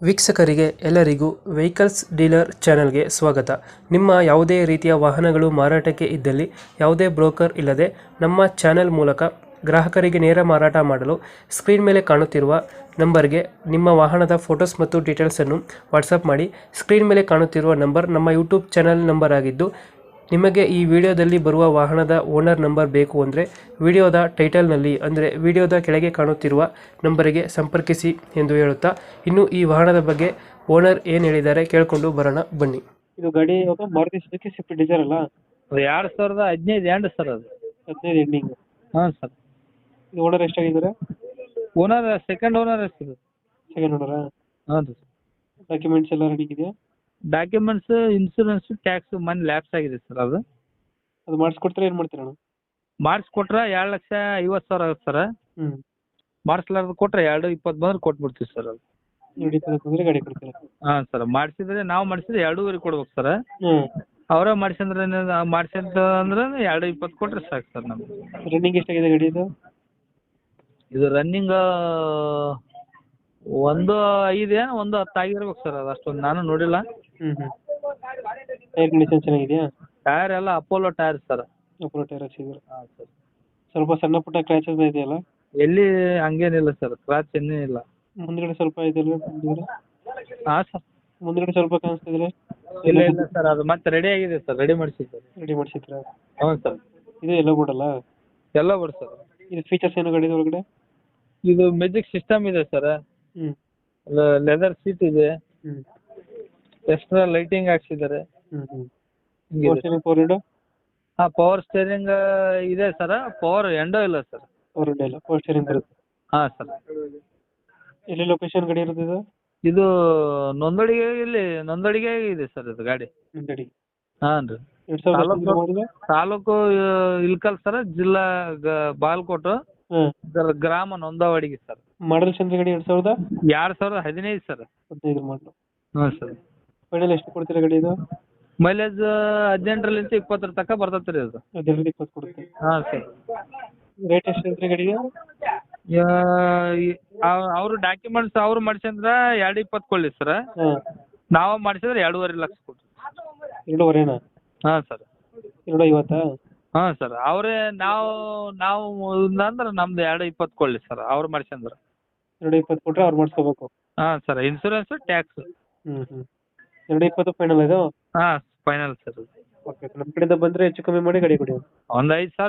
ವೀಕ್ಷಕರಿಗೆ ಎಲ್ಲರಿಗೂ vehicles dealer ಚಾನೆಲ್ಗೆ ಸ್ವಾಗತ. ನಿಮ್ಮ ಯಾವುದೇ ರೀತಿಯ ವಾಹನಗಳು ಮಾರಾಟಕ್ಕೆ ಇದ್ದಲ್ಲಿ ಯಾವುದೇ ಬ್ರೋಕರ್ ಇಲ್ಲದೆ ನಮ್ಮ ಚಾನೆಲ್ ಮೂಲಕ ಗ್ರಾಹಕರಿಗೆ ನೇರ ಮಾರಾಟ ಮಾಡಲು ಸ್ಕ್ರೀನ್ ಮೇಲೆ ಕಾಣುತ್ತಿರುವ ನಂಬರ್ಗೆ ನಿಮ್ಮ ವಾಹನದ ಫೋಟೋಸ್ ಮತ್ತು ಡೀಟೇಲ್ಸನ್ನು ವಾಟ್ಸಪ್ ಮಾಡಿ. ಸ್ಕ್ರೀನ್ ಮೇಲೆ ಕಾಣುತ್ತಿರುವ ನಂಬರ್ ನಮ್ಮ ಯೂಟ್ಯೂಬ್ ಚಾನೆಲ್ ನಂಬರ್ ಆಗಿದ್ದು, ನಿಮಗೆ ಈ ವಿಡಿಯೋದಲ್ಲಿ ಬರುವ ವಾಹನದ ಓನರ್ ನಂಬರ್ ಬೇಕು ಅಂದರೆ ವಿಡಿಯೋದ ಟೈಟಲ್ನಲ್ಲಿ ಅಂದರೆ ವಿಡಿಯೋದ ಕೆಳಗೆ ಕಾಣುತ್ತಿರುವ ನಂಬರಿಗೆ ಸಂಪರ್ಕಿಸಿ ಎಂದು ಹೇಳುತ್ತಾ, ಇನ್ನು ಈ ವಾಹನದ ಬಗ್ಗೆ ಓನರ್ ಏನು ಹೇಳಿದ್ದಾರೆ ಕೇಳಿಕೊಂಡು ಬರೋಣ ಬನ್ನಿ. ಇದು ಗಾಡಿ ಇವಾಗ ಮಾರುತಿ ಸುಜುಕಿ ಸ್ವಿಫ್ಟ್ ಡಿಸೈರ್ ಅಲ್ಲ? ಅದು 2015 ಎಂಡ್ ಸರ್ ಅದು. 15 ಎಂಡಿಂಗ್. ಹಾಂ ಸರ್. ಇದು ಓನರ್ ಎಷ್ಟಾಗಿದ್ದಾರೆ? Owner second owner sir. Second ಓನರಾ? ಹಾಂ ರೀ. ಡಾಕ್ಯುಮೆಂಟ್ಸ್ ಎಲ್ಲ ರೆಡಿ ಇದೆಯಾ? ಡಾಕ್ಯುಮೆಂಟ್ಸ್, ಇನ್ಸೂರೆನ್ಸ್, ಟ್ಯಾಕ್ಸ್ ಮನೆ ಲ್ಯಾಪ್ಸ್ ಆಗಿದೆ ಸರ್ ಅದು. ಅದು ಮಾಡಿಸ್ಕೊಡ್ತಾರೆ ಏನು ಮಾಡ್ತೀರಣ್ಣ? ಮಾಡಿಸ್ಕೊಟ್ರೆ 2,50,000 ಆಗುತ್ತೆ ಸರ್. ಹ್ಞೂ. ಮಾಡಿಸ್ಲಾರ್ದು ಕೊಟ್ರೆ 2,20 ಬಂದ್ರೆ ಕೊಟ್ಬಿಡ್ತೀವಿ ಸರ್ ಅದು. ಬಂದರೆ ಗಾಡಿ ಕೊಡ್ತೀರಾ? ಹಾಂ ಸರ್. ಮಾಡಿಸಿದ್ರೆ ನಾವು ಮಾಡಿಸಿದ್ರೆ 2,500 ಕೊಡ್ಬೇಕು ಸರ್. ಹ್ಞೂ. ಅವರೇ ಮಾಡಿಸಿದ್ರೆ ಮಾಡಿಸಿದ ಅಂದ್ರೆ 2,20 ಕೊಟ್ರೆ ಸಾಕು ಸರ್ ನಮ್ಗೆ. ರನ್ನಿಂಗ್ ಎಷ್ಟಾಗಿದೆ ಗಾಡಿ ಇದು? ಇದು ರನ್ನಿಂಗ್ 1.5 1.10 ಆಗಿರ್ಬೇಕು ಸರ್. ಅದು ಅಷ್ಟೊಂದು ನಾನು ನೋಡಿಲ್ಲ. ಹ್ಞೂ. ಟೈರ್ ಕಂಡೀಷನ್ ಚೆನ್ನಾಗಿದೆಯಾ? ಟೈರ್ ಎಲ್ಲ Apollo tyre sir. Apollo tyre ಹಾಕ್ಸಿದ್ರು. ಹಾಂ ಸರ್. ಸ್ವಲ್ಪ ಸಣ್ಣ ಪುಟ್ಟ ಕ್ರ್ಯಾಚಸ್ ಇದೆಯಲ್ಲ? ಎಲ್ಲಿ ಹಂಗೇನಿಲ್ಲ ಸರ್, ಕ್ರಾಚ್ ಇನ್ನೂ ಇಲ್ಲ. ಮುಂದ್ಗಡೆ ಸ್ವಲ್ಪ ಇದೆಯಲ್ಲ? ಮುಂದ್ಗಡೆ ಹಾಂ ಸರ್. ಮುಂದ್ಗಡೆ ಸ್ವಲ್ಪ ಕಾಣಿಸ್ತಿದ್ರೆ? ಇಲ್ಲ ಇಲ್ಲ ಸರ್, ಅದು ಮತ್ತೆ ರೆಡಿ ಆಗಿದೆ ಸರ್, ರೆಡಿ ಮಾಡಿಸಿದ್ದಾರೆ. ರೆಡಿ ಮಾಡಿಸಿದ್ರ? ಹ್ಞೂ ಸರ್. ಇದು ಎಲ್ಲ ಕೊಡಲ್ಲ? ಎಲ್ಲ ಬಿಡಿ ಸರ್. ಇದು ಫೀಚರ್ಸ್ ಏನು ಗಾಡಿ ಒಳಗಡೆ? ಇದು ಮ್ಯೂಸಿಕ್ ಸಿಸ್ಟಮ್ ಇದೆ ಸರ್. ಹ್ಞೂ. ಲೆದರ್ ಸೀಟ್ ಇದೆ. ಹ್ಞೂ. ಎಕ್ಸ್ಟ್ರಾ ಲೈಟಿಂಗ್ ಹಾಕ್ಸಿದ್ದಾರೆ. ಹ್ಞೂ. ಹಿಂಗಿದೆ. Four window? ಹಾಂ, ಪವರ್ ಸ್ಟೇರಿಂಗ್ ಇದೆ ಸರ್. ಪವರ್ ಎಂಡೋ ಇಲ್ಲ ಸರ್. ಫೋರ್ ವಿಂಡೋ ಇಲ್ಲ, ಪವರ್ ಸ್ಟೇರಿಂಗ್ ಬರುತ್ತೆ. ಹಾಂ ಸರ್. ಎಲ್ಲಿ ಲೊಕೇಶನ್ ಗಾಡಿ ಇರುತ್ತೆ ಇದು? ಇದು ನೊಂದಡಿಗೆ ಇದೆ ಸರ್ ಇದು ಗಾಡಿ. ಮುಂದಡಿ. ಹಾಂ ರೀ. 2000 ಮಾಡಿಲ್ಲ? ತಾಲೂಕು ಇಲ್ಕಲ್ ಸರ್, ಜಿಲ್ಲಾ ಬಾಗಲಕೋಟೆ, ಹಾಂ. ಗ್ರಾಮ ನೊಂದವಾಡಿಗೆ ಸರ್. ಮಾಡಲ್ ಚಂದ್ರ ಗಾಡಿ 2015 ಸರ್. 15 ಮಾಡಲು. ಹಾಂ ಸರ್. ಫೈನಲ್ ಎಷ್ಟು ಕೊಡ್ತೀರಾ ಗಾಡಿ ಇದು? ಮೈಲೇಜ್ 18ರಿಂದ 20 ತನಕ ಬರ್ತೈತೆ ರೀ ಅದು. 15 20 ಕೊಡುತ್ತೆ. ಹಾಂ ಸರ್. ರೇಟ್ ಎಷ್ಟು ಹೇಳ್ತೀರಿ ಗಾಡಿಗೆ? ಅವರು ಡಾಕ್ಯುಮೆಂಟ್ಸ್ ಅವ್ರು ಮಾಡಿಸಂದ್ರೆ 2,20 ಕೊಡಲಿ ಸರ್. ಹಾಂ. ನಾವು ಮಾಡಿಸಿದ್ರೆ 2.5 ಲಕ್ಷ ಕೊಡ್ತೀವಿ. 2.5ನಾ? ಹಾಂ ಸರ್. 2.50? ಹಾಂ ಸರ್. ಅವರೇ ನಾವು ಅಂದ್ರೆ ನಮ್ದು 2.20 ಕೊಡಲಿ ಸರ್, ಅವ್ರು ಮಾಡಿಸಂದ್ರೆ. 2.20 ಕೊಟ್ಟರೆ ಅವ್ರು ಮಾಡಿಸ್ಕೋಬೇಕು? ಹಾಂ ಸರ್. Insurance, tax. ಹ್ಞೂ. 2.20 ಫೈನಲ್ ಇದು? ಹಾಂ, ಫೈನಲ್ ಸರ್. ಓಕೆ, ನಮ್ಮ ಕಡೆಯಿಂದ ಬಂದರೆ ಹೆಚ್ಚು ಕಮ್ಮಿ ಮಾಡಿ ಗಾಡಿ ಕೊಡಿ. ಒಂದು 5,000